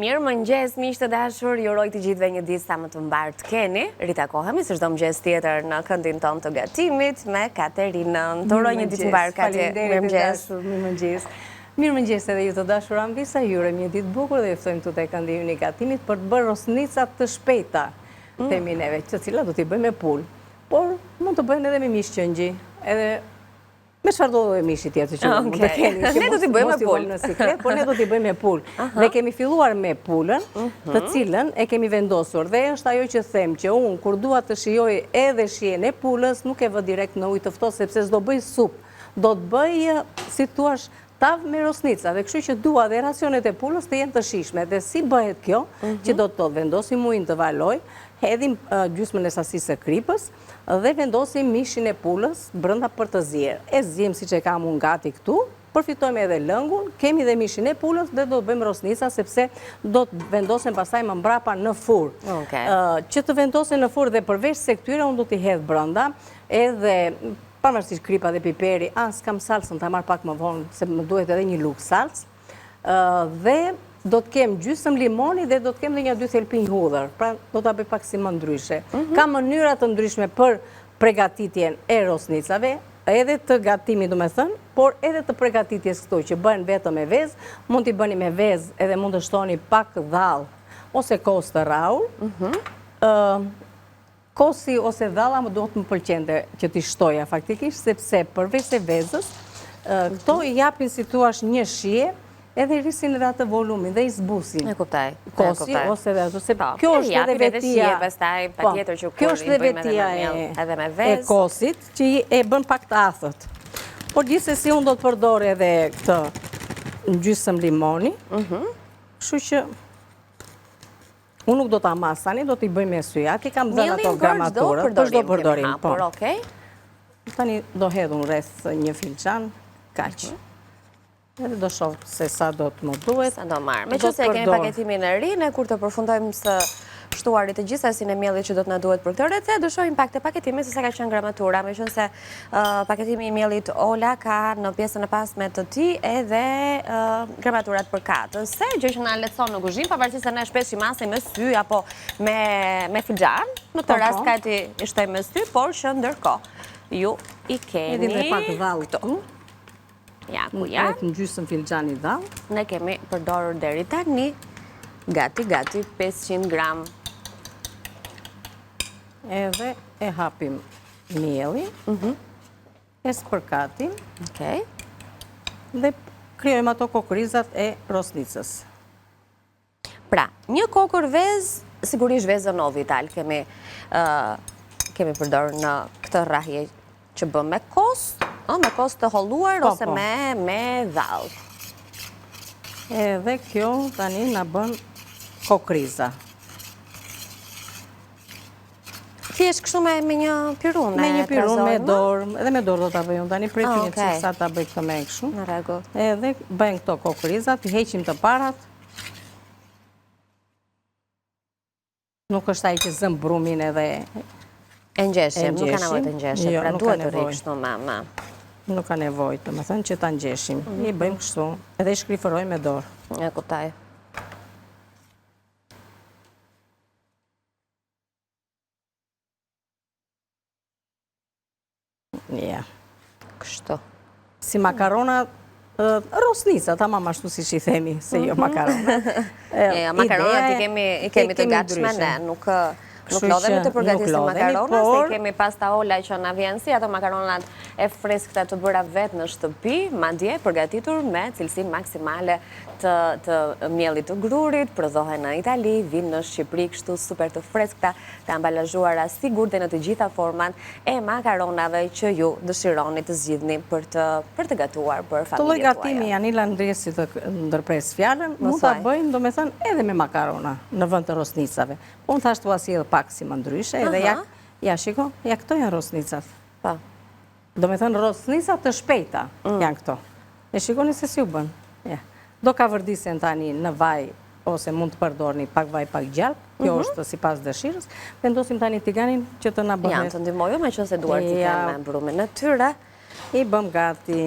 Mirë mëngjes, miq të dashur, ju uroj të gjithëve një ditë sa më të mbarë të keni. Ritakohemi së çdo mëngjes tjetër në këndin ton të gatimit me Katerinën. Të uroj një ditë të mbarë, Kati. Mirëmëngjes. Mirëmëngjes. Mirëmëngjes edhe ju të dashur Ambisa, ju urojmë një ditë bukur dhe ju ftojmë këtu te këndi ynë i gatimit për të bërë rosnica të shpejta. Themi neve, të cilat do t'i bëjmë me pul, por mund të bëjnë edhe me mish qëngji, edhe me çfarë do dhe mishi tjetër që mund të keni. Ne do t'i bëjmë me pul. Por ne do t'i bëjmë me pul. Dhe kemi filluar me pulën, të cilën e kemi vendosur. Dhe është ajo që them që unë, kur dua të shijoj edhe shijen e pulës, nuk e vë direkt në ujë të ftohtë, sepse s'do bëj supë. Do të bëj, si thua, tavë me rosnica. Dhe kështu që dua dhe racionet e pulës të jenë të shishme. Dhe si bëhet kjo, që do të thotë vendosim ujin të valoj, hedhim gjysmën e sasisë së kripës dhe vendosim mishin e pulës brenda për të zier. E ziem siç e kam unë gati këtu, përfitojmë edhe lëngun, kemi dhe mishin e pulës dhe do të bëjmë rosnica sepse do të vendosen pastaj më mbrapa në furr. Që të vendosen në furr dhe përveç se këtyre unë do t'i hedh brenda edhe pavarësisht kripa dhe piperi, s'kam salsën ta marr pak më vonë se më duhet edhe një lugë salcë. Dhe do të kem gjysmë limoni dhe do të kem dhe një 2 thelpinj hudhër. Pra do ta bëj pak si më ndryshe. Ka mënyra të ndryshme për përgatitjen e rosnicave, edhe të gatimit do me thënë, por edhe të përgatitjes këtu që bëhen vetëm me vezë, mund t'i bëni me vezë edhe mund të shtoni pak dhall ose kos të rraur. Kosi ose dhalla më duhet më pëlqente që t'i shtoja faktikisht, sepse përveç se vezës, këto i japin si thuash një shije, edhe rrisin edhe atë volumin dhe i zbusin. E kuptaj. Kosi ose dhe ato. Kjo është edhe vetia. Kjo është edhe vetia e kosit që e bën pak të athët. Por gjithsesi unë do të përdor edhe këtë gjysmë limoni. Kështu që unë nuk do ta mas tani, do t'i bëj me sy. Ati kam dhënë ato gramaturët. Për çdo përdorim. Por okej. Tani do hedh unë rreth një filxhan, kaq. Edhe do shoh se sa do të më duhet. Sa do marr. Meqense kemi paketimin e ri, ne kur të përfundojmë së shtuarit të gjithsasin e miellit që do të na duhet për këtë recetë, do shohim pak te paketimi se sa ka qenë gramatura, meqense paketimi i miellit Ola ka në pjesën e pasme të tij edhe gramaturat për katë. Se gjë që na lehtëson në kuzhinë, pavarësisht se ne shpesh i masim me sy apo me filxhan, në këtë rast Kati i shtoj me sy, por që ndërkohë ju i keni edhe pak dhall këtu. Ja. Në gjysmë filxhan i dhall. Ne kemi përdorur deri tani gati 500 gram. Edhe e hapim mielin, e spërkatim, dhe krijojmë ato kokrizat e rosnicës. Pra, një kokër vezë, sigurisht vezën ovital kemi përdorur në këtë rrahje që bëm me kos të holluar ose me dhall. Edhe kjo tani na bën kokriza. Thjesht kështu me një pirun? Me një pirun, me dorë, edhe me dorë do ta bëjmë tani, pretim një çik sa ta bëj këtë me kështu. Në rregull. Edhe bëjmë këto kokrizat, i heqim të parat. Nuk është ai që zëm brumin edhe e ngjeshim, nuk ka nevojë të ngjeshim, pra duhet të rri kështu me. Nuk ka nevojë, domethënë që ta ngjeshim. I bëjmë kështu, edhe i shkrifëroj me dorë. E kuptoj. Ja. Kështu. Si makarona rosnica, tamam ashtu siç i themi, se jo makarona. Makaronat i kemi të gatshme ne, nuk lodhemi të përgatisim makarona, se kemi pasta Ola që na vjen si ato makaronat e freskëta të bëra vetë në shtëpi, madje përgatitur me cilësi maksimale të miellit të grurit, prodhohen në Itali, vinë në Shqipëri kështu super të freskëta, të ambalazhuara sigurt dhe në të gjitha format e makaronave që ju dëshironi të zgjidhni për të gatuar për familjen tuaj. Të lloj gatimi Janila Ndresi të ndërpres fjalën, mund ta bëjmë domethënë edhe me makarona në vend të rosnicave. Unë thashtu sjell pak si më ndryshe, edhe ja shiko, ja këto janë rosnicat. Po. Domethënë rosnica të shpejta janë këto. E shikoni se si u bën. Ja. Do ka vërdisen tani në vaj, ose mund të përdorni pak vaj, pak gjalp, kjo është sipas dëshirës. Vendosim tani tiganin që të na bëhet. Janë të ndihmoju me qëse duart i kemë me brumin e tyre. I bëm gati.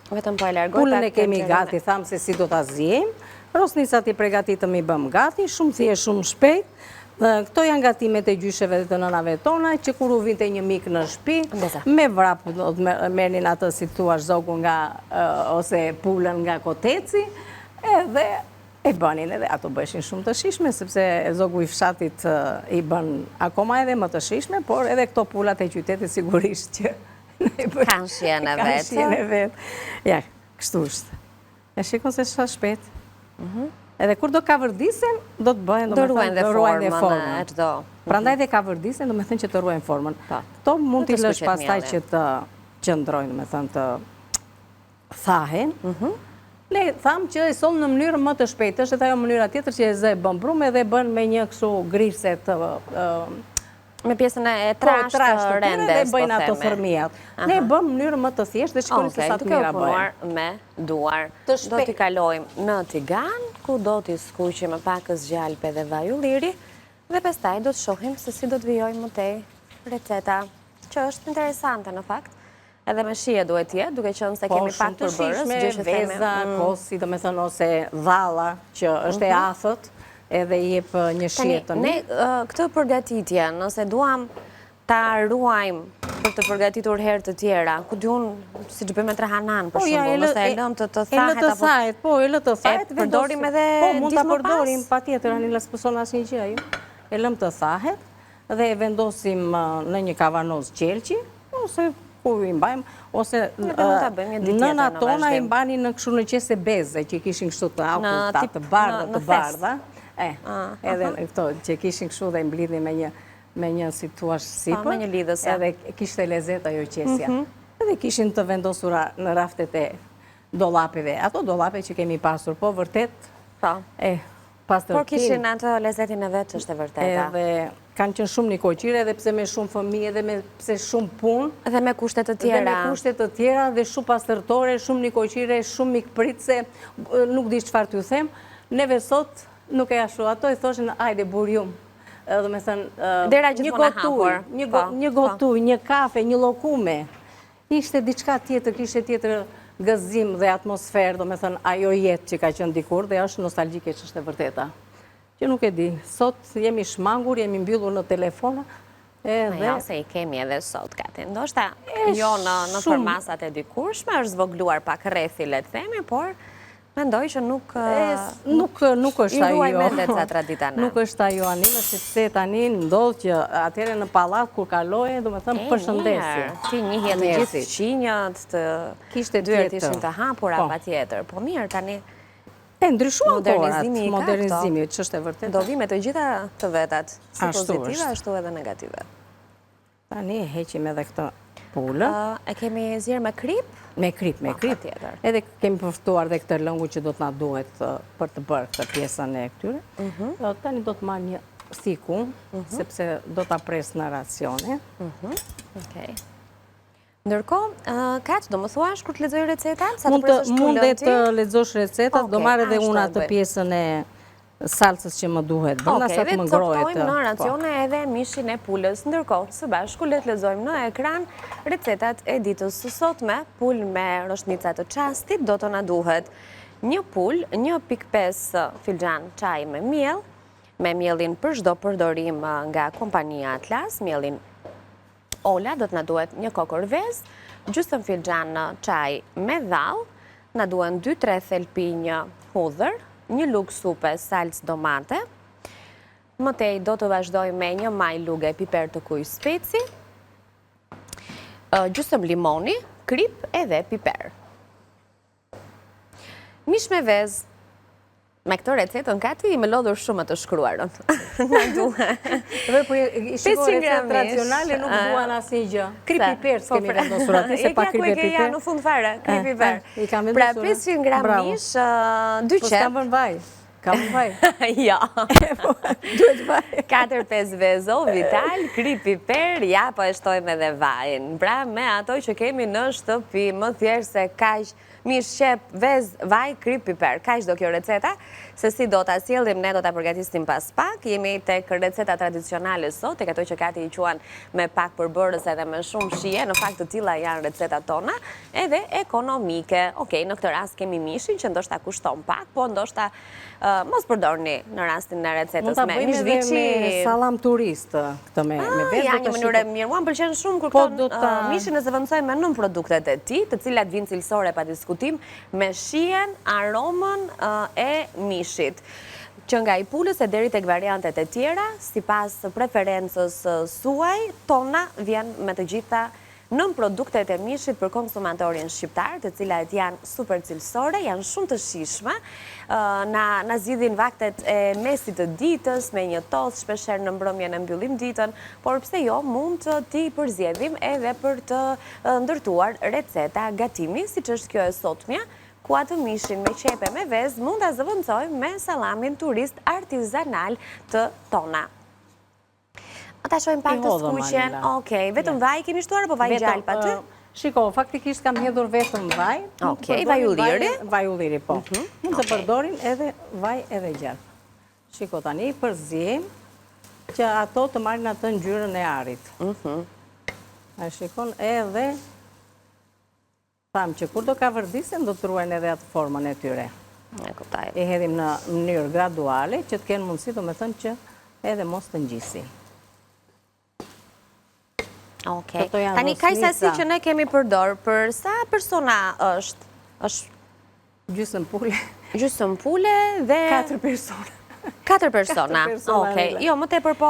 Vetëm po e largoj. Pulën e kemi gati, tham se si do ta zjem. Rosnicat i pregatitëm i bëm gati, shumë thjesht, shumë shpejt. Këto janë gatimet e gjysheve dhe të nënave tona, që kur u vinte një mik në shtëpi, me vrap do të merrnin atë si thua zogu nga ose pulën nga koteci, edhe e bënin edhe ato bëshin shumë të shishme, sepse zogu i fshatit i bën akoma edhe më të shishme, por edhe këto pulat e qytetit sigurisht që kanë shihen e vetë. Kanë shihen e vetë. Ja, kështu është. E shikon se sa shpejt. Edhe kur do kavërdisen, do të bëhen, do ruajnë dhe formën e çdo. Prandaj dhe kavërdisen, do me thënë që të ruajnë formën. To mund t'i lësh pastaj që të qëndrojnë, do me thënë të thahen. Ne thamë që e sonë në mënyrë më të shpejtë, është edhe ajo mënyra tjetër që e zë e bën brume dhe bën me një kështu grisë të me pjesën e trashtë të rendes, dhe bëjnë ato thërmijat. Ne bëm mënyrë më të thjeshtë dhe shikoni se sa të mira bëjnë. Me duar, do t'i kalojmë në tigan, ku do t'i skuqim me pakës gjalpe dhe vaj ulliri, dhe pastaj do të shohim se si do të vijojmë më tej receta, që është interesante në fakt. Edhe me shije duhet jetë, duke qenë se kemi pak përbërës, gjyshe veza, kosi, do me thënë ose dhalla, që është e athët, edhe jep një shije të mirë. Ne këtë përgatitje, nëse duam ta ruajmë për të përgatitur herë të tjera, ku di unë si që bëjmë të hanan, për shumë, nëse e lëm të thahet, e lë të thahet, përdorim edhe mund të përdorim, pa tjetër, anë në spëson asë një gjë, e lëm të thahet, dhe e vendosim në një kavanoz qelqi, ose ku i mbajmë, ose nëna tona i mbani në këshu në qese beze, që kishin kështu të aukusta, të bardha, edhe këto që kishin kështu dhe mblidhi me një si tuash sipër, me një lidhëse, edhe kishte lezet ajo qesja. Edhe kishin të vendosura në raftet e dolapive. Ato dolape që kemi pasur, po vërtet, por kishin ato lezetin e vetë që është e vërteta. Edhe kanë qenë shumë një koqire, edhe pse me shumë fëmijë, edhe me pse shumë punë. Edhe me kushtet të tjera. Edhe me kushtet të tjera, dhe shumë pastërtore, shumë një koqire, shumë mikpritse, nuk di çfarë t'ju them. Neve sot nuk e ashtu, ato i thoshin, ajde burjum. Dhe me thënë, një gotuj, një kafe, një lokume. Ishte diçka tjetër, kishte tjetër gëzim dhe atmosferë, dhe me thënë, ajo jetë që ka qenë dikur, dhe është nostalgjike që është e vërteta. Që nuk e di, sot jemi shmangur, jemi mbyllur në telefona. Jo se i kemi edhe sot, Kati. Ndoshta jo në formasat e dikurshme, është zvogluar pak rrethi, le të themi, por mendoj që nuk është ajo. I ruaj mendet sa traditana. Nuk është ajo, Anila, sepse tani ndodh që atyre në pallat kur kaloje, do me thëmë përshëndesje. Ti njihje të gjithë qinjët, të dyert ishin të hapura, pa tjetër. Po mirë, tani ndryshuan korat, modernizimi, që është e vërtet. Do vi me të gjitha të vetat, si pozitive, ashtu edhe negative. Tani heqim edhe këtë pulë. E kemi zirë me krip? Me krip. Edhe kemi përftuar dhe këtë lëngu që do të na duhet për të bërë këtë pjesën e këtyre. Tani do të marrë një thiku, sepse do të apres në racione. Ndërko, Katë, do më thuash kur të lexoj recetat? Mund dhe të lexosh recetat, do marrë edhe unë atë pjesën e salsës që më duhet. Oke, dhe të coptojmë në racione edhe mishin e pulës. Ndërko, së bashku le të lexojmë në ekran recetat e ditës së sotme. Pul me roshnica të çastit do të na duhet një pul, 1.5 filxhan çaj me miell, me miellin për çdo përdorim nga kompania Atlas, miellin Ola, do të na duhet një kokër vezë, gjysmë filxhan çaj me dhall, na duhen 2-3 thelpi një hudhër, një lugë supe salcë domate, mëtej do të vazhdoj me një maj luge piper të kuj speci, gjysmë limoni, krip edhe piper. Mish me vezë. Me këto recetën, Kati, i me lodhur shumë të shkruarën. Në duhe. Po i shiko recetë tradicionale, nuk duan asnjë gjë. Kri piper s'kemi vendosur aty, se pa kri piper. Ja, në fund fare, kri piper. Pra 500 gram mish, 2 qep. Po s'kam vënë vaj. Kam vaj? Ja. Duhet vaj. 4-5 vezo, vital, kri piper, ja, po e shtojmë edhe vajin. Pra, me ato që kemi në shtëpi, më thjesht se kaq mish, qep, vez, vaj, kri piper. Kaq do kjo receta, se si do ta sjellim, ne do ta përgatisim pas pak. Jemi tek receta tradicionale sot, tek ato që gati i quan me pak përbërës edhe me shumë shije, në fakt të tilla janë recetat tona, edhe ekonomike. Okej, në këtë rast kemi mishin që ndoshta kushton pak, po ndoshta mos përdorni në rastin e recetës me mish viçi. Mund ta bëjmë me sallam turist këtë me vezë. Ja, një mënyrë e mirë. Mua më pëlqen shumë kur këto mishin e zëvendësojmë me nën produktet e tij, të cilat vinë cilësore pa diskutim, me shijen, aromën e mishit. Që nga i pulës e deri tek variantet e tjera, sipas preferencës suaj, tona vjen me të gjitha nën produktet e mishit për konsumatorin shqiptar, të cilat janë super cilësore, janë shumë të shijshme, na zgjidhin vaktet e mesit të ditës me një tos, shpeshherë në mbrëmje në mbyllim ditën, por pse jo, mund të t'i përzgjedhim edhe për të ndërtuar receta gatimi, siç është kjo e sotmja, ku atë mishin me qepe me vezë mund ta zëvendësojmë me sallamin turist artizanal të tona. Ta shojmë pak të skuqen. Okej, vetëm vaj kemi shtuar apo vaj gjallë pa ty? Shiko, faktikisht kam hedhur vetëm vaj. Okej, vaj ulliri? Vaj ulliri, po. Mund të përdorin edhe vaj edhe gjallë. Shiko, tani përziem që ato të marrin atë ngjyrën e arit. A shikon edhe tham që kur do ka vërdisen do të ruajnë edhe atë formën e tyre. E hedhim në mënyrë graduale që të kenë mundësi, do me thënë që edhe mos të ngjisin. Okej. Tani kaj sasi që ne kemi përdor, për sa persona është? Gjysmë pule. Gjysmë pule dhe... 4 persona. 4 persona. Okej. Jo, më tepër po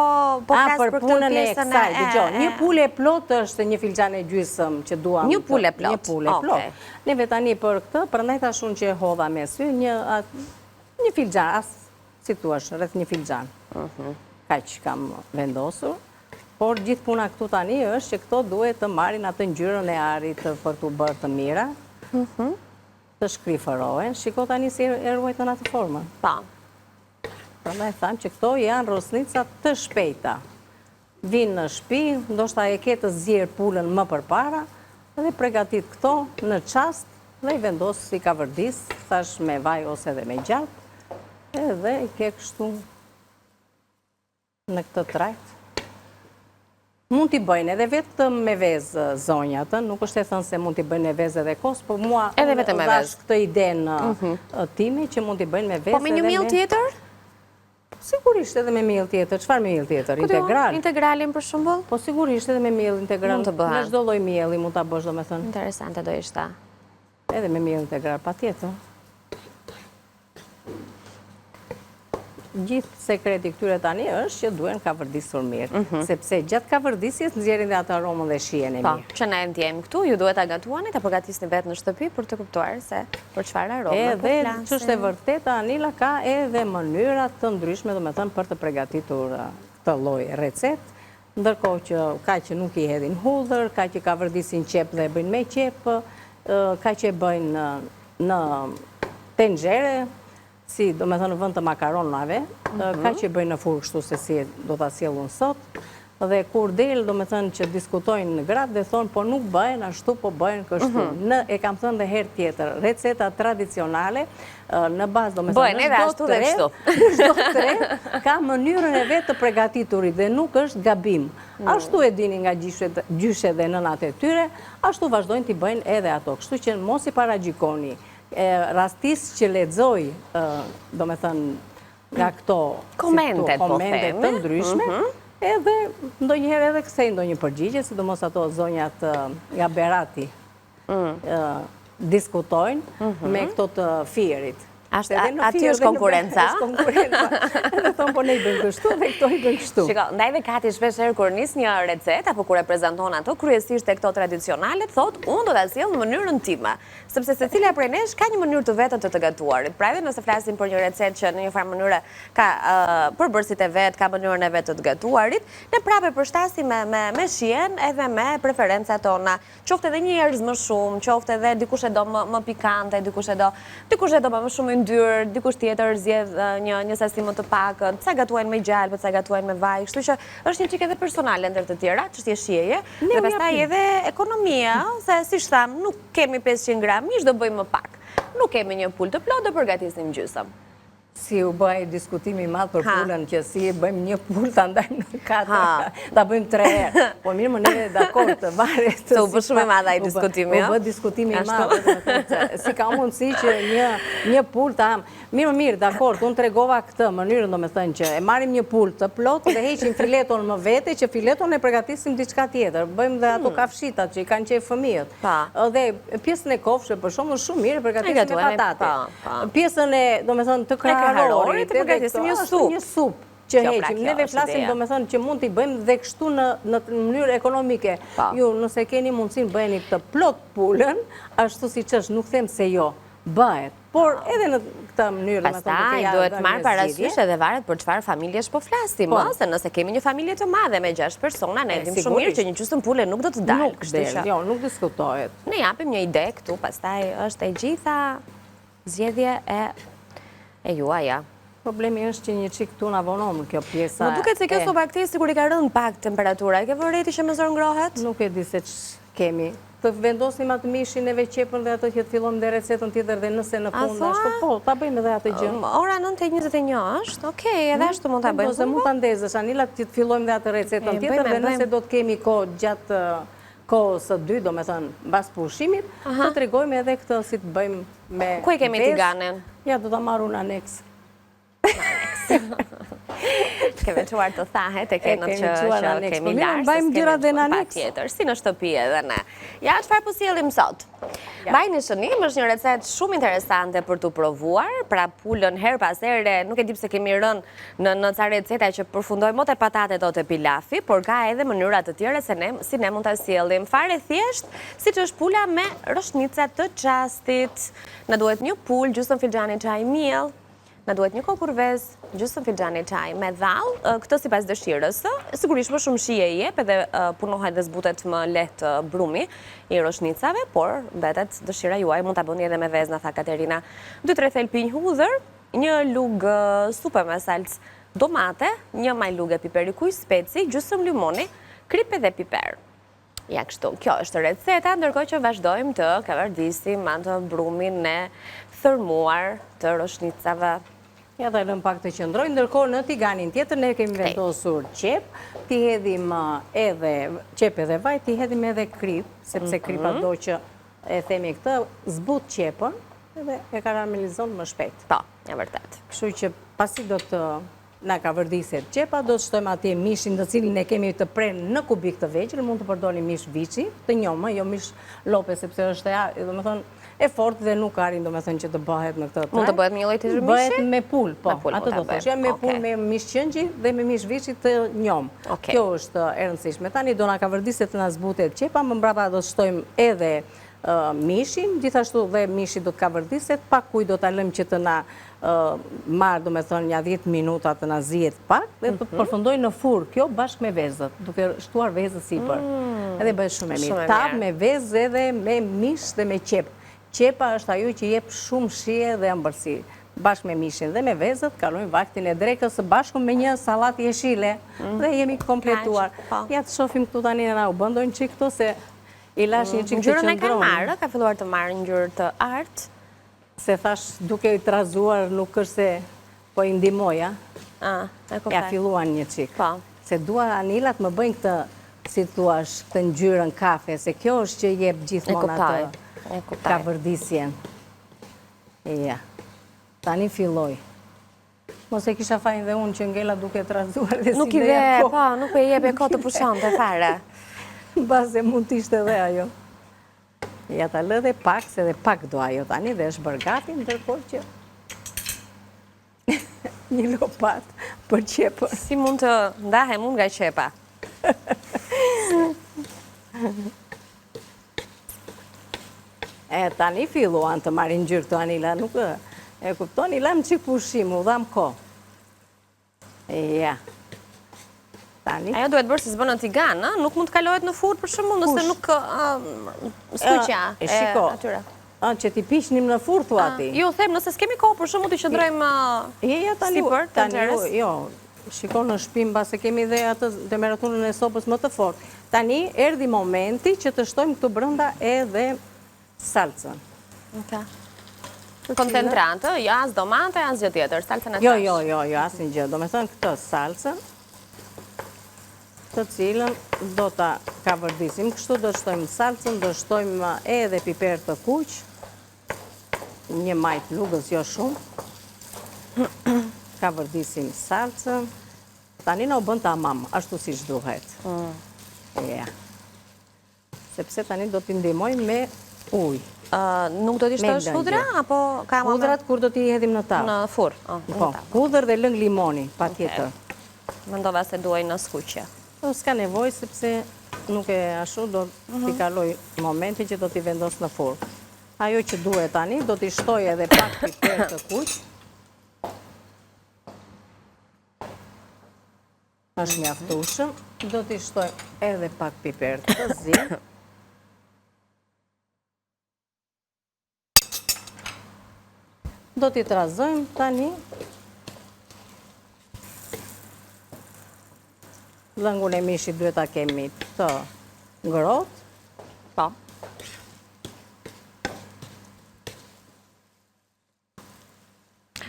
flas për këtë pjesën e... Një pule plot është një filxhan e gjysmë që duam... Një pule plot. Një pule plot. Neve tani për këtë, prandaj tashun që e hodha me sy, një filxhan, si thuash, rreth një filxhan. Kaq kam vendosur. Por gjithë puna këtu tani është që këto duhet të marrin atë ngjyrën e arit për t'u bërë të mira, të shkriferohen. Shiko tani si e ruajtën atë formën. Pa. Prandaj tham që këto janë rosnica të shpejta. Vinë në shtëpi, ndoshta e ke të zgjerë pulën më përpara dhe përgatit këto në çast dhe i vendos si kavërdis, thash me vaj ose edhe me gjatë, edhe i ke kështu në këtë trajt. Mund t'i bëjnë edhe vetëm me vezë zonjat, nuk është e thënë se mund t'i bëjnë me vezë edhe kos, por mua dash këtë idenë time që mund t'i bëjnë me vezë. Po me një miell tjetër? Sigurisht edhe me miell tjetër. Çfarë miell tjetër? Integral? Integralin për shembull? Po sigurisht edhe me miell integral. Mund të bëhen. Me çdo lloj mielli mund ta bësh, domethënë. Interesante do ishte. Edhe me miell integral patjetër. Gjithë sekreti këtyre tani është që duhen kavërdisur mirë, sepse gjatë kavërdisjes nxjerrin dhe atë aromën dhe shijen e mirë. Po, që na e ndjejmë këtu, ju duhet ta gatuani, ta përgatisni vetë në shtëpi për të kuptuar se për çfarë arome po flasim. Edhe ç'është e vërtetë, Anila ka edhe mënyra të ndryshme, domethënë për të përgatitur këtë lloj recet, ndërkohë që ka që nuk i hedhin hudhër, ka që kavërdisin qep dhe e bëjnë me qep, ka që e bëjnë në tenxhere, si do me thënë në vënd të makaronave, ka që bëjnë në furë kështu se si do të sjellun sot, dhe kur del do me thënë që diskutojnë në gratë dhe thonë po nuk bëjnë ashtu, po bëjnë kështu. E kam thënë dhe herë tjetër, receta tradicionale, në bazë do me thënë në çdo tre, ka mënyrën e vetë të përgatiturit dhe nuk është gabim. Ashtu e dini nga gjyshe dhe nënat e tyre, ashtu vazhdojnë t'i bëjnë edhe ato. Kështu që mos i paragjikoni. Rastis që lexoj, do me thënë, nga këto komente të ndryshme, edhe ndonjëherë edhe kthej ndonjë përgjigje, sidomos ato zonjat nga Berati diskutojnë me këto të Fierit. Aty është konkurenca. Edhe thonë, po ne i bëjmë kështu dhe këto i bëjmë kështu. Shiko, ndaj dhe Kati shpeshherë kur nis një recet, apo kur e prezanton ato, kryesisht e këto tradicionale, thot, unë do ta sjell në mënyrën time. Sepse secila prej nesh ka një mënyrë të vetën të gatuarit. Pra edhe nëse flasim për një recet që në një farë mënyrë ka përbërësit e vet, ka mënyrën e vetë të gatuarit, ne prapë përshtasim me shijen edhe me preferencat tona. Qoftë edhe njerëz më shumë, qoftë edhe dikush e do më pikante, dikush e do më shumë yndyrë, dikush tjetër zgjedh një sasi më të pakët, ca gatuajnë me gjallë, po ca gatuajnë me vaj, kështu që është një çike edhe personale ndër të tjera, çështje shijeje, dhe pastaj edhe ekonomia, se siç tham, nuk kemi 500 gram mish, do bëjmë më pak. Nuk kemi një pul të plot, do përgatisim gjysmë. Si u bëj diskutimi madh për pulën, që si bëjmë një pul të ndajmë në 4, ta bëjmë 3 herë. Po mirë më neve dakord të varet. Se u bë shumë e madh ai diskutimi, jo? U bë diskutimi i madh. Si ka mundësi që një pul ta mirë, dakord, unë tregova këtë mënyrën, domethënë që e marrim një pul të plot dhe heqim fileton më vete, që fileton e përgatisim diçka tjetër. Bëjmë dhe ato kafshitat që i kanë qejf fëmijët. Dhe pjesën e kofshë për shembull shumë mirë përgatisim me patate. Pjesën e domethënë të harorit, të përgatisim një supë që heqim. Neve flasim do me thënë që mund t'i bëjmë dhe kështu në mënyrë ekonomike. Ju nëse keni mundësin bëjeni të plot pulën, ashtu si që është, nuk them se jo, bëhet. Por edhe në këta mënyrë... Pastaj, duhet marrë parasysh edhe varet për çfarë familjesh po flasim, se nëse kemi një familje të madhe me 6 persona, ne dim shumë mirë që një gjysmë pule nuk do të dalë. Nuk diskutohet. Ne japim një ide këtu, pastaj është e gjitha zgjedhje e juaja. Problemi është që një qik tu në avonom kjo pjesa... Më duket se kjo sopa këtej sigur i ka rënë pak temperatura. E ke vërreti që mësor ngrohet? Nuk e di se që kemi. Të vendosim atë mishin e veqepën dhe atë që të fillon dhe recetën tjetër dhe nëse në fund ashtu, po, ta bëjmë edhe atë gjë. Ora 9:21 është, okej, edhe ashtu mund ta bëjmë. Ose mund ta ndezësh, Anila, që të fillojmë dhe atë recetën tjetër dhe nëse do të kemi kohë gjatë kohës së 2, do me thënë, bas pushimit, të tregojmë edhe këtë si të bëjmë me... Ku e kemi tiganen? Ja, do ta marru në aneks. Keme quar të thahet e kenët që kemi larë, se s'kemi pa tjetër, si në shtëpi edhe ne. Ja, çfarë po sjellim sot? Bajni shënim është një recet shumë interesante për të provuar, pra pulën her pas here, nuk e di pse kemi rënë në ca receta që përfundojmë ose patatet ose pilafi, por ka edhe mënyra të tjera si ne mund ta sjellim. Fare thjesht, siç është pula me roshnica të çastit. Na duhet një pul, gjysmë filxhani çaj miell. Na duhet një kokurvez, gjysmë filxhani çaj me dhallë, këtë sipas dëshirës. Sigurisht më shumë shije i jep edhe punohet dhe zbutet më lehtë brumi i roshnicave, por mbetet dëshira juaj, mund ta bëni edhe me vezë, na tha Katerina. 2-3 thel pinj hudhër, një lugë supe me salcë domate, një maj lugë piperi kuj, speci, gjysmë limoni, kripe dhe piper. Ja kështu, kjo është receta, ndërkohë që vazhdojmë të kavardisim atë brumin e thërmuar të roshnicave. Ja da lëm pak të qëndrojnë, ndërkohë në tiganin tjetër ne kemi vendosur qep, ti hedhim edhe qep edhe vaj, ti hedhim edhe krip, sepse kripa do që e themi këtë, zbut qepën edhe e karamelizon më shpejt. Po, e vërtet. Kështu që pasi do të na ka vërdiset qepa, do të shtojmë atje mishin të cilin e kemi të prenë në kubik të vegjël, mund të përdoni mish vici, të njomë, jo mish lope, sepse është e fort dhe nuk arin, do me thënë që të bëhet në këtë trajnë. Mund të bëhet një lloj tjetër mishi? Bëhet me pul, po, atë do thëshja, me pul, me mish qëngji dhe me mish vici të njomë. Kjo është e rëndësishme. Tani do na ka vërdiset të na zbutet qepa, më mbrapa do të shtojmë edhe mishin, gjithashtu dhe mishi do të ka vërdiset, pak kuj do të alëm që të na marë, do me thënë, një 10 minuta të na zijet pak, dhe të përfundoj në furr, kjo bashkë me vezët, duke shtuar vezët sipër. Edhe bëhet shumë e mirë. Tavë me vezë edhe me mish dhe me qep. Qepa është ajo që jep shumë shije dhe ëmbëlsi. Bashkë me mishin dhe me vezët, kalojmë vaktin e drekës së bashku me një sallatë jeshile dhe jemi kompletuar. Ja të shohim këtu tani na u bëndojnë çik këto se i lash një çik të qëndronë. Ngjyrën e ka marrë, ka filluar të marrë ngjyrë të artë. Se thash duke i trazuar nuk është se po i ndihmoja. Ja filluan një çik. Se dua Anilat më bëjnë këtë, si thuash, këtë ngjyrën kafe, se kjo është që jep gjithmonë atë. Ka vërdisjen. Ja. Tani filloj. Mos e kisha fajin dhe unë që ngella duke trazuar dhe si nuk i dhe, pa, nuk e jep e kohë të pushon të fare. Base mund t'ishte dhe ajo. Ja ta lë dhe pak, se dhe pak do ajo tani dhe është bërë gati, ndërkohë që një lopat për qepën. Si mund të ndahem unë nga qepa? Tani filluan të marrin ngjyrë këto Anila, nuk e kuptoni, lam çik pushim, u dham kohë. Ja. Tani. Ajo duhet bërë si s'bën në tigan, nuk mund të kalohet në furr për shembull, nëse nuk skuqja e atyre. Që t'i pishnim në furr, thua ti? Jo, them, nëse s'kemi kohë, për shumë t'i qëndrojmë sipër të nxerës. Jo, shiko në shtëpi mbase kemi dhe atë temperaturën e sopës më të fortë. Tani, erdhi momenti që të shtojmë këtu brenda edhe salcën. Koncentrantë, jo as domate, as gjë tjetër, salcën e tash. Jo, asnjë gjë. Do me thënë këtë salcën, të cilën do ta kavërdisim. Kështu do shtojmë salcën, do shtojmë edhe piper të kuq, një maj plugës, jo shumë. Kavërdisim salcën. Tani në u bën tamam, ashtu si duhet. Sepse tani do t'i ndihmoj me ujë. Nuk do t'i shtosh hudra, apo ka më... Hudrat kur do t'i hedhim në tavë? Në furr. Po, hudër dhe lëng limoni, pa tjetër. Mendova se duaj në skuqje. S'ka nevoj, sepse nuk e ashtu, do t'i kaloj momenti që do t'i vendos në furr. Ajo që duhet tani, do t'i shtoj edhe pak piper të kuq. Është mjaftueshëm. Do t'i shtoj edhe pak piper të zi. Do t'i trazojmë tani lëngun e mishit duhet ta kemi të ngrohtë. Po.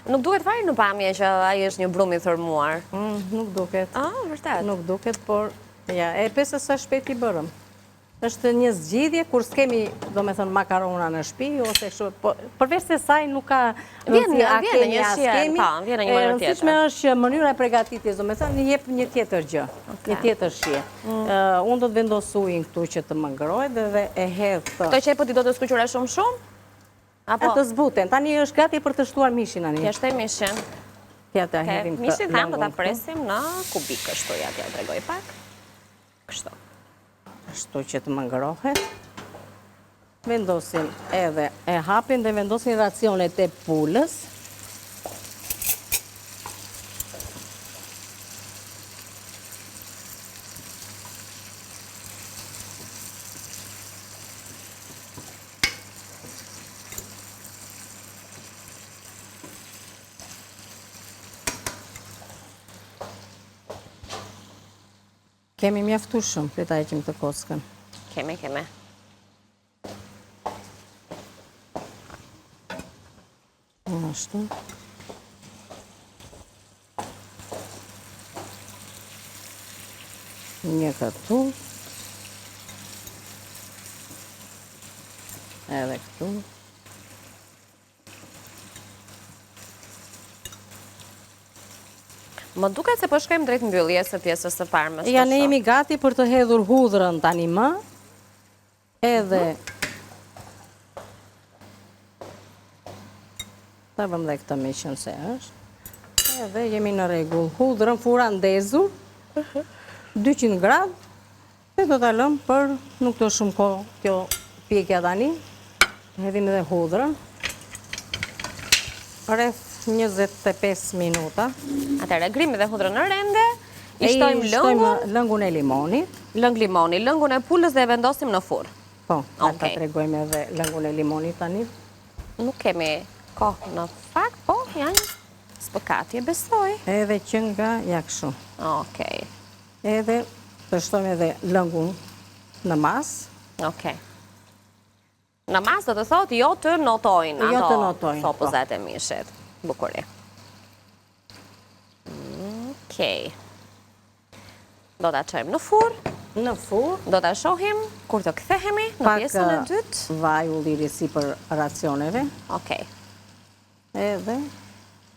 Nuk duket fare në pamje që ai është një brum i thërmuar. Nuk duket. Vërtet? Nuk duket, por ja, e pesë sa shpejt i bërëm. Është një zgjidhje, kur s'kemi, do me thënë, makarona në shtëpi, ose kështu, përveç se saj nuk ka rëndësi a kemi, a s'kemi. Vjen një mënyrë tjetër. Rëndësishme është që mënyra e përgatitjes, do me thënë, jep një tjetër gjë, një tjetër shije. Unë do të vendos ujin këtu që të më ngrohet dhe e hedh të... Këto qepët i do të skuqura shumë? Apo? Të zbuten, tani është gati për të shtuar mishin, ani. Ja shtoj mishin. Ja të hedhim të mishin thamë do ta presim në kubik, kështu ja t'ja tregoj pak. Kështu. Kështu që të më ngrohet. Vendosim edhe e hapin dhe vendosim racionet e pulës. Kemi mjaftueshëm, le ta heqim të kockën. Kemi. Ashtu. Një këtu. Edhe këtu. Më duket se po shkojmë drejt mbylljes së pjesës së parë. Ja, ne jemi gati për të hedhur hudhrën tani më. Edhe ta vëmë dhe këtë mishin se është. Edhe jemi në rregull. Hudhrën fura ndezur 200 gradë. Dhe do ta lëm për nuk do shumë kohë kjo pjekja tani. Hedhim edhe hudhrën. Rreth 25 minuta. Atëherë grimi dhe hudrën në rende, i shtojmë lëngun e limonit. Lëngun e pulës dhe e vendosim në furr. Po, ata tregojmë edhe lëngun e limonit tani. Nuk kemi kohë në fakt, po janë spëkatje, besoj. Edhe që nga jakëshu. Okej. Edhe të shtojmë edhe lëngun në mas. Okej. Në mas do të thotë jo të notojnë ato sopëzat e mishit. Bukuri. Okej. Do ta çojmë në furr. Në furr. Do ta shohim kur të kthehemi në pjesën e dytë. Pak vaj ulliri sipër racioneve. Okej. Edhe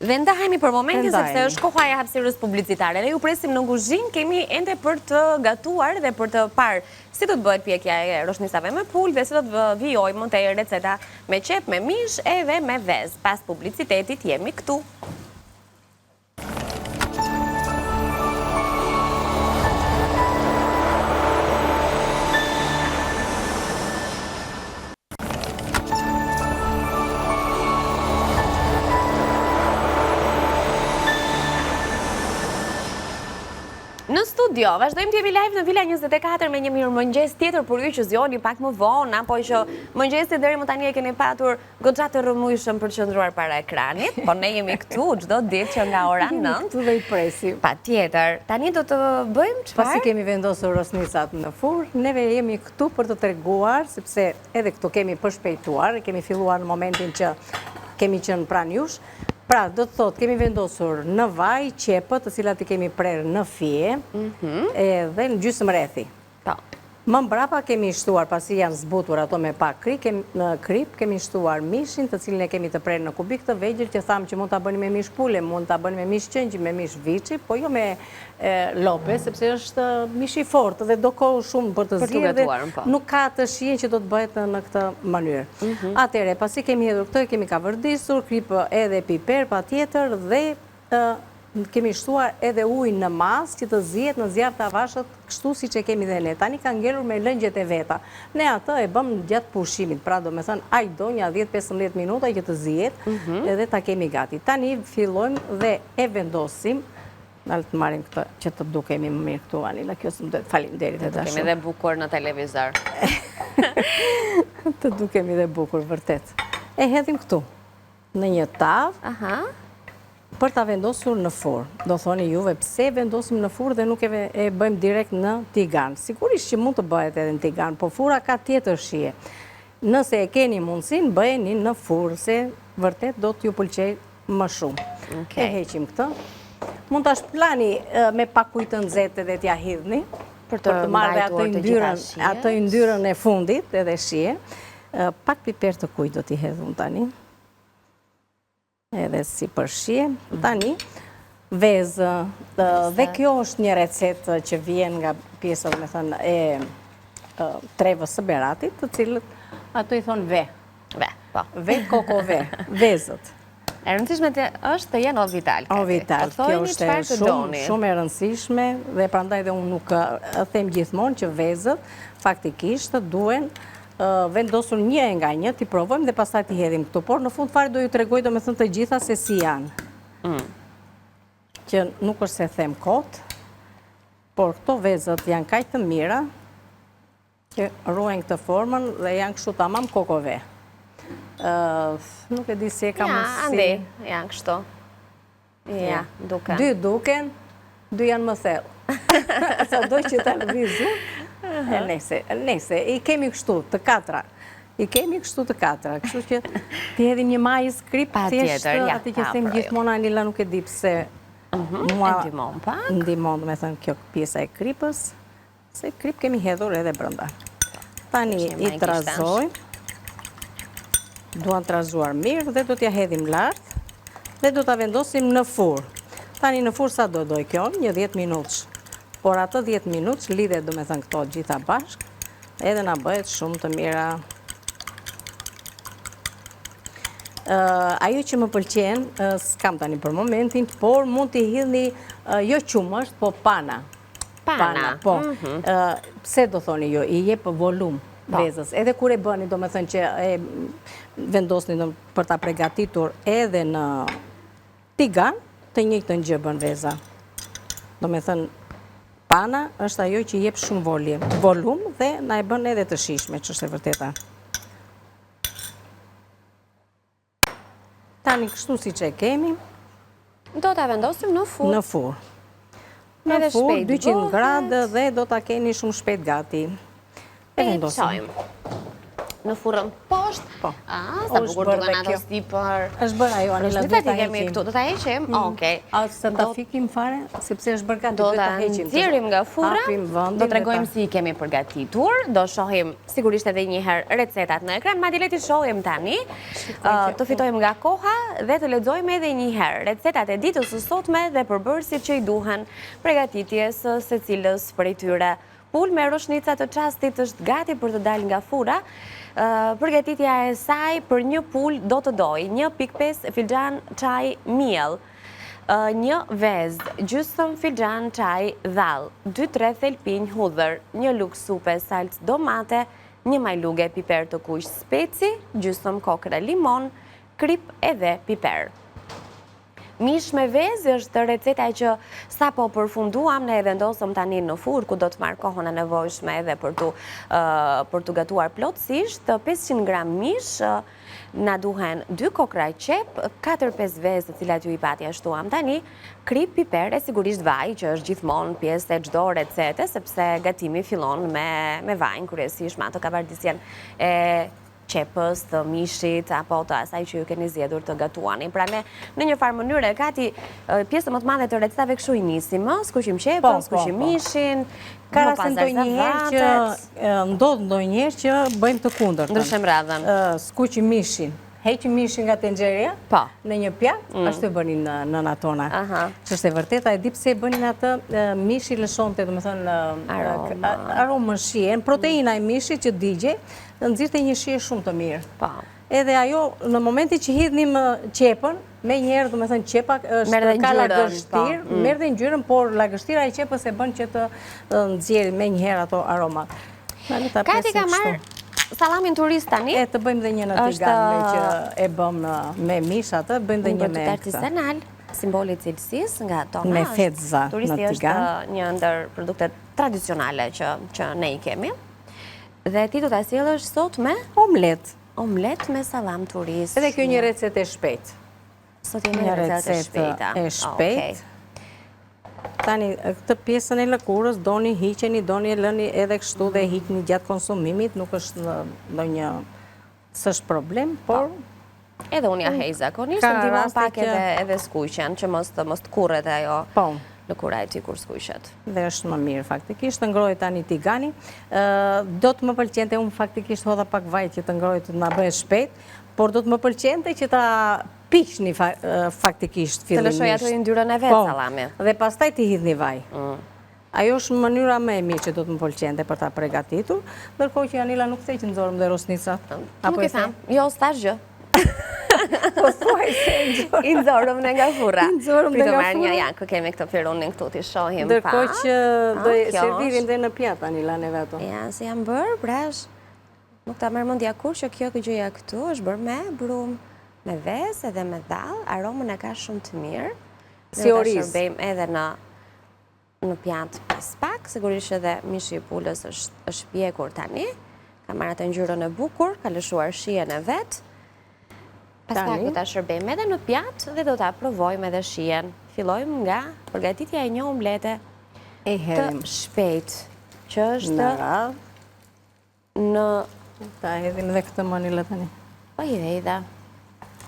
Vendahemi për momentin sepse është koha e hapësirës publicitare. Ne ju presim në kuzhinë, kemi ende për të gatuar dhe për të parë si do të bëhet pjekja e roshnjisave me pulë dhe si do të vijojmë te receta me qep, me mish edhe me vezë. Pas publicitetit jemi këtu. Në studio, vazhdojmë të jemi live në Villa 24 me një mirëmëngjes tjetër për ju që zgjoni pak më vonë, apo që mëngjesi deri më tani e keni patur goxha të rrëmujshëm për të qëndruar para ekranit, po ne jemi këtu çdo ditë që nga ora 9. Këtu dhe i presim. Patjetër. Tani do të bëjmë çfarë? Pasi kemi vendosur rosnicat në furr, neve jemi këtu për të treguar, sepse edhe këtu kemi përshpejtuar, kemi filluar në momentin që kemi qenë pranë jush. Pra, do të thotë, kemi vendosur në vaj qepët, të cilat i kemi prerë në fije, edhe në gjysmë rrethi. Më mbrapa kemi shtuar, pasi janë zbutur ato me pak krip, kemi shtuar mishin, të cilin e kemi të prerë në kubik të vegjël, që thamë që mund të bëni me mish pule, mund të bëni me mish qëngjë, me mish viçi, po jo me lope, sepse është mish i fortë dhe do kohë shumë për të zirë dhe nuk ka të shijen që do të bëhet në këtë mënyrë. Atëre, pasi kemi hedhur këtë, kemi kavërdisur, krip edhe piper, patjetër, dhe kemi shtuar edhe ujë në mas që të zihet në zjarr të avashët, kështu siç e kemi dhe ne. Tani ka ngelur me lëngjet e veta. Ne atë e bëm gjatë pushimit, pra do me thënë ajdo një 10-15 minuta që të zihet, edhe ta kemi gati. Tani fillojmë dhe e vendosim, nalë të marim këtë që të dukemi më mirë këtu, Anila, kjo së më dhe faleminderit e dashur. Të dukemi dhe bukur në televizor. Të dukemi dhe bukur, vërtet. E hedhim këtu, në një tavë, për ta vendosur në furr. Do thoni juve pse vendosim në furr dhe nuk e bëjmë direkt në tigan. Sigurisht që mund të bëhet edhe në tigan, po furra ka tjetër shije. Nëse e keni mundësinë, bëheni në furr, se vërtet do t'ju pëlqej më shumë. E heqim këtë. Mund ta shplani me pak ujë të nxehtë dhe t'ja hidhni për të marrë atë yndyrën e fundit edhe shije. Pak piper të kuj do t'i hedhun tani. Edhe si përshie, tani, vezë, dhe kjo është një recetë që vjen nga pjesët, me thënë, e trevës së Beratit, të cilët ato i thonë ve. Ve, po. Ve, koko ve, vezët. E rëndësishme është të jenë ovital. Ovital, kjo është shumë e rëndësishme, dhe prandaj dhe unë nuk them gjithmonë që vezët, faktikisht, duen vendosur një nga një, t'i provojmë dhe pastaj t'i hedhim këtu. Por në fund fare do ju tregoj do me thënë të gjitha se si janë. Që nuk është se them kot, por këto vezët janë kaq të mira që ruajnë këtë formën dhe janë kështu tamam kokove. Nuk e di si e kam mundësi. Andi, janë kështu. Ja, duken. 2 duken, 2 janë më thellë. Sa doj që ta lëvizu. Nese, i kemi kështu të katra. Kështu që t'i hedhim një majës krip, thjeshtë atë që them gjithmonë, Anila, nuk e di pse mua ndihmon, me thënë kjo pjesa e kripës, se krip kemi hedhur edhe brenda. Tani i trazoj, duan trazuar mirë dhe do t'ja hedhim lart dhe do t'a vendosim në furr. Tani në furr sa do doj kjo, një 10 minutësh. Por atë 10 minutësh lidhe do me thënë këto gjitha bashk, edhe na bëhet shumë të mira. Ajo që më pëlqen, s'kam tani për momentin, por mund t'i hidhni jo qumësht, po pana. Pana, po. Pse do thoni jo, i jep volum vezës. Edhe kur e bëni, do me thënë që e vendosni për ta përgatitur edhe në tigan, të njëjtën gjë bën veza. Do me thënë, pana është ajo që jep shumë volum dhe na e bën edhe të shijshme, që është e vërteta. Tani kështu si që e kemi, do t'a vendosim në furr. Në furr. Në furr, 200 gradë dhe do t'a keni shumë shpejt gati. E vendosim. Në furrën poshtë. Po. Sa bukur duken ato sipër. Është bërë ajo, Anila, do ta heqim. Do ta heqim? Okej. Sa ta fikim fare, sepse është bërë gati, do ta heqim. Do ta nxjerrim nga furra. Do t'rregojmë si i kemi përgatitur. Do shohim sigurisht edhe një herë recetat në ekran. Madje le t'i shohim tani. Të fitojmë nga koha dhe të lexojmë edhe një herë recetat e ditës së sotme dhe përbërësit që i duhen përgatitjes së secilës prej tyre. Pul me roshnica të çastit është gati për të dalë nga furra. Përgatitja e saj për një pul do të doj 1.5 filxhan çaj miell, 1 vezë, gjysmë filxhan çaj dhall, 2-3 thelpinj hudhër, 1 lugë supe salcë domate, 1 majluge piper të kuq speci, gjysmë kokra limon, krip edhe piper. Mish me vezë është receta që sa po përfunduam, ne e vendosëm tani në furrë, ku do të marrë kohën e nevojshme edhe për të gatuar plotësisht. 500 gram mish, na duhen 2 kokra qep, 4-5 vezë të cilat ju i pati ashtuam tani, krip, piper e sigurisht vaj, që është gjithmonë pjesë e çdo recete, sepse gatimi fillon me vajin, kryesisht me ato kabardisjen e qepës, të mishit, apo të asaj që ju keni zgjedhur të gatuani. Pra ne, në një farë mënyrë, gati pjesë më të madhe të recetave kështu i nisim, skuqim qepën, skuqim mishin, ka raste ndonjëherë që ndonjëherë që bëjmë të kundërtën. Ndryshojmë radhën. Skuqim mishin, heqim mishin nga tenxheria në një pjatë, ashtu e bënin në natona. Që është e vërteta, e di pse e bënin atë, mishi lëshonte, do të thënë, aromën shihen, proteina e mishit që digje, nxirrte një shije shumë të mirë. Edhe ajo, në momenti që hidhnim qepën, me njerë, do me thënë, qepa është ka lagështir, merë dhe ngjyrën, por lagështira e qepës e bën që të nxjerrë me njerë ato aromat. Kati ka marrë salamin turist tani? E të bëjmë dhe një në tigan me që e bëm me mish atë, bëjmë dhe një me këtë. Artisanal, simboli cilësis nga tona. Me fetza në tigan. Turisti është një ndër produktet tradicionale që ne i kemi. Dhe ti do të sjellësh sot me? Omlet. Omlet me salam turist. Edhe kjo një recetë e shpejt. Sot jemi një recetë e shpejt. Tani, këtë pjesën e lëkurës, doni hiqeni, doni e lëni edhe kështu dhe hiqni gjatë konsumimit, nuk është në një s'është problem, por... Edhe unë ja hej zakonisht, të ndihmon pak edhe skuqen, që mos të kurret ajo. Lëkura e ti kur skuqet. Dhe është më mirë, faktikisht, të ngrojë tani tigani. Do të më pëlqente, unë faktikisht hodha pak vaj që të ngrojë të nga bëhe shpejt, por do të më pëlqente që ta piqni faktikisht fillimisht. Të lëshoj ato i ndyrën e vetë, salami. Dhe pastaj ti hidhni vaj. Ajo është mënyra me e mirë që do të më pëlqente për ta pregatitur, ndërkohë që Janila nuk thej që nëzorëm dhe rosnicat. Nuk e tham, jo, s'tash gjë. Po thuaj se i nxorëm në nga furra. Pritë marrë një janë, kemi këtë pirunin këtu t'i shohim pa. Ndërkohë që do servirin dhe në pjatë, Anila, neve ato. Ja, si jam bërë, brash. Nuk ta mërë mendja kur që kjo gjëja këtu është bërë me brum, me vezë edhe me dallë, aromën e ka shumë të mirë. Si oriz. Ne ta shërbejmë edhe në pjatë pas pak, sigurisht edhe mishi i pulës është pjekur tani, ka marrë atë ngjyrën e bukur, ka lëshuar shijen e vet. Pas pak do ta shërbejmë edhe në pjatë dhe do ta provojmë edhe shijen. Fillojmë nga përgatitja e një omlete të shpejt, që është në... Ta hedhim dhe këtë Manila tani. Po i dhejda.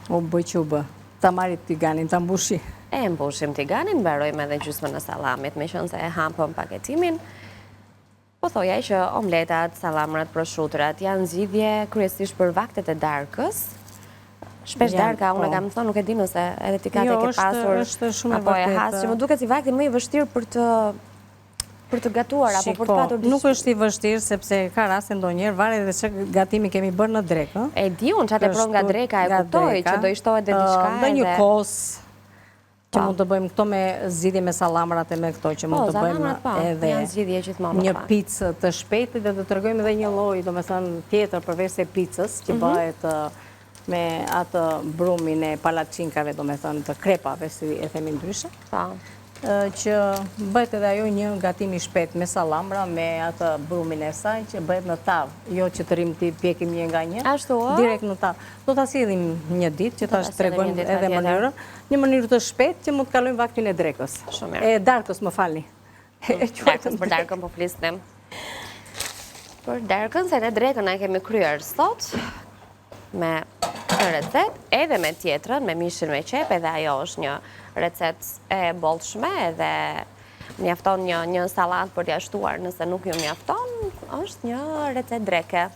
U bëj që u bë. Ta marit tiganin, ta mbushi. E mbushim tiganin, barojmë edhe gjysmën në salamit, me qënë se e hampëm paketimin. Po thojaj që omletat, salamrat, proshutrat janë zgjidhje kryesisht për vaktet e darkës. Shpesh darka, unë kam thonë, nuk e di nëse edhe ti kate ke pasur, apo e hasë, që më duket si vakti më i vështirë për të gatuar, apo për të patur diçka. Nuk është i vështirë, sepse ka raste ndonjëherë, varet dhe që gatimi kemi bërë në drekë. E di unë, që atë provë nga dreka e kuptoj, që do ishtohet dhe diçka edhe... Dhe një kosë, që mund të bëjmë këto me zgjidhje me salamrat e me këto, që mund të bëjmë edhe një picë të shpejtë, dhe të tregojmë edhe një lloj, domethënë tjetër përveç se picës, që bëhet me atë brumin e palacinkave, do me thënë të krepave, si e themi ndryshe, që bëhet edhe ajo një gatimi shpejt me salamra, me atë brumin e saj, që bëhet në tavë, jo që të rrim të pjekim një nga një, direkt në tavë. Do të asillim një ditë, që ta shtregojmë edhe mënyrën, një mënyrë të shpejt që mund të kalojmë vaktin e drekës. E darkës, më falni. Darkës, për darkën po flisnim. Për darkën, se ne drekën e kemi kryer sot, me këtë recet, edhe me tjetrën, me mishin me qep, edhe ajo është një recet e bollshme, edhe mjafton një salat për t'ia shtuar, nëse nuk ju mjafton, është një recet dreke.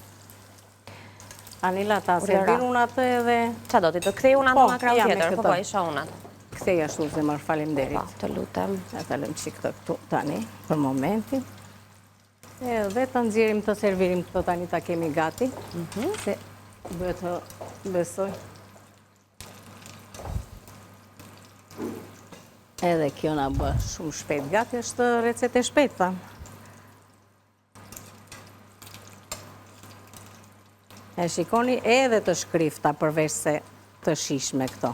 Anila, ta servir unë atë edhe... Qa do t'i të kthej unë atë makrau tjetër, po isha unë atë. Kthej ashtu zemër, faleminderit. Po, të lutem. Ta lëm qik të këtu tani, për momentin. Dhe të nxjerrim të servirim këto tani ta kemi gati. Se bëhet të besoj. Edhe kjo na bë shumë shpejt gati, është recetë e shpejta. E shikoni edhe të shkrifta përveç se të shishme këto.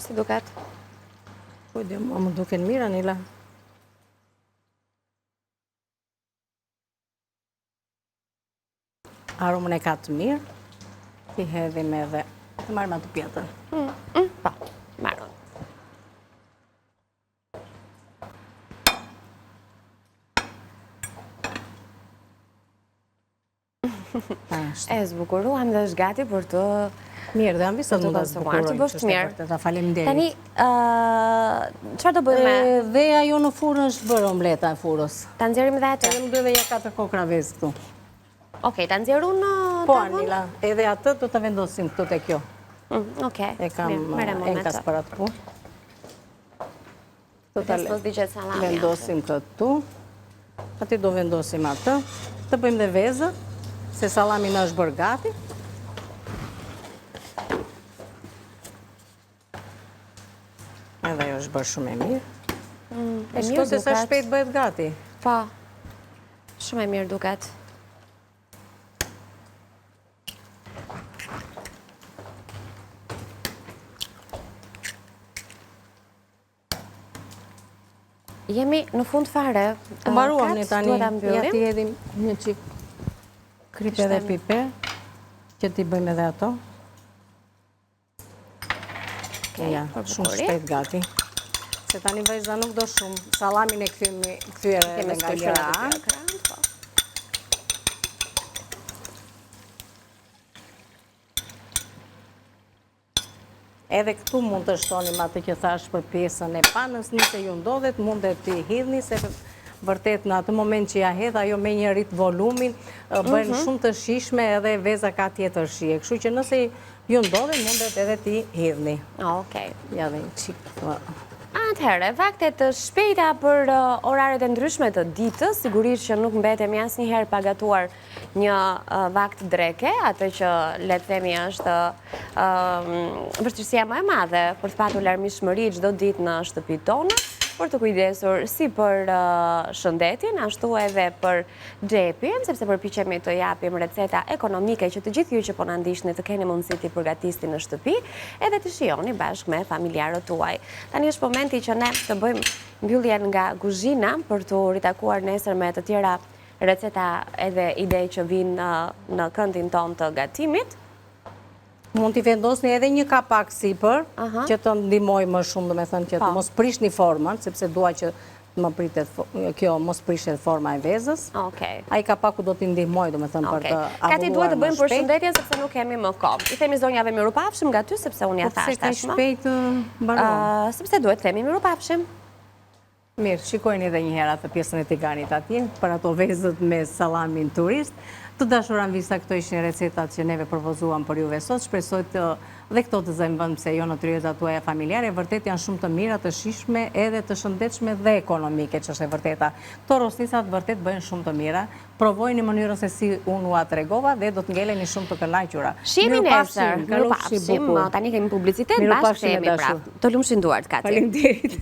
si duket? Po, më duken mirë, Anila. Aromën e ka të mirë, ti hedhim edhe, të marrë ma të pjetën. Po, marron. E zbukuruam dhe është gati për të... Mirë, dhe janë visat mund të zbukurojnë, që është mirë. Ta falim derit. Tani, qëfar do bëjmë? Dhe ajo në furën është bërë omleta e furës. Ta nxjerrim dhe atë? Edhe më dhe ja 4 kokra vezë këtu. Okej, ta nxjerru në Po, Anila, edhe atë do të vendosim këtu te kjo. Okej, E kam enkas për atë punë. Vendosim këtu. Ati do vendosim atë. Të bëjmë dhe vezë, se salami në është bërë gati. Edhe jo është bërë shumë e mirë. E shto se sa shpejt bëhet gati. Po, shumë e mirë duket. Jemi në fund fare. Mbaruam një tani, ja ti edhim një qik kripe dhe piper, që ti bëjmë edhe ato. Ja, shumë shpejt gati. Se tani vajza nuk do shumë, salamin e këthyre edhe nga lira. Edhe këtu mund të shtonim atë që thash për pjesën e panës, nëse ju ndodhet, mund të t'i hidhni, se vërtet në atë moment që ja hedh, ajo me një rrit volumin, bëjnë shumë të shishme edhe veza ka tjetër shije. Kështu që nëse ju ndodhet, mundet edhe t'i hidhni. Okej. Ja dhe një qikë. Atëherë, vakte të shpejta për oraret e ndryshme të ditës, sigurisht që nuk mbetemi asnjëherë pa gatuar një vakt dreke, atë që le të themi është vështirësia më e madhe për të patur larmishmëri çdo ditë në shtëpitë tona, për të kujdesur si për shëndetin, ashtu edhe për xhepin, sepse përpiqemi të japim receta ekonomike që të gjithë ju që po na ndiqni të keni mundësi t'i përgatisni në shtëpi, edhe të shijoni bashkë me familjarët tuaj. Tani është momenti që ne të bëjmë mbylljen nga kuzhina për të ritakuar nesër me të tjera receta edhe ide që vinë në këndin ton të gatimit. Mund t'i vendosni edhe një kapak sipër, që të ndihmoj më shumë, do me thënë që të mos prishni formën, sepse dua që kjo mos prishet forma e vezës. Ai kapaku do t'i ndihmoj, do me thënë, për të avulluar më shpejt. Kati duhet të bëjmë përshëndetje, sepse nuk kemi më kohë. I themi zonjave mirupafshim nga ty, sepse unë ja thash tashmë. Sepse duhet të themi mirupafshim. Mirë, shikojnë edhe një herë atë pjesën e tiganit atje, për ato vezët me salamin turist. Të dashuran vista, këto ishin recetat që neve përvozuam për juve sot. Shpresoj të dhe këto të zëjmë vënd pse jo në tryezat tuaja familjare, vërtet janë shumë të mira, të shishme, edhe të shëndetshme dhe ekonomike, që është e vërteta. Këto rosnisat vërtet bëjnë shumë të mira. Provojnë në mënyrën se si unë ua tregova dhe do të ngeleni shumë të kënaqura. Shihemi nesër, mirupafshim, tani kemi publicitet, bashkë themi prapë. Të lumshin duart, Kati. Faleminderit.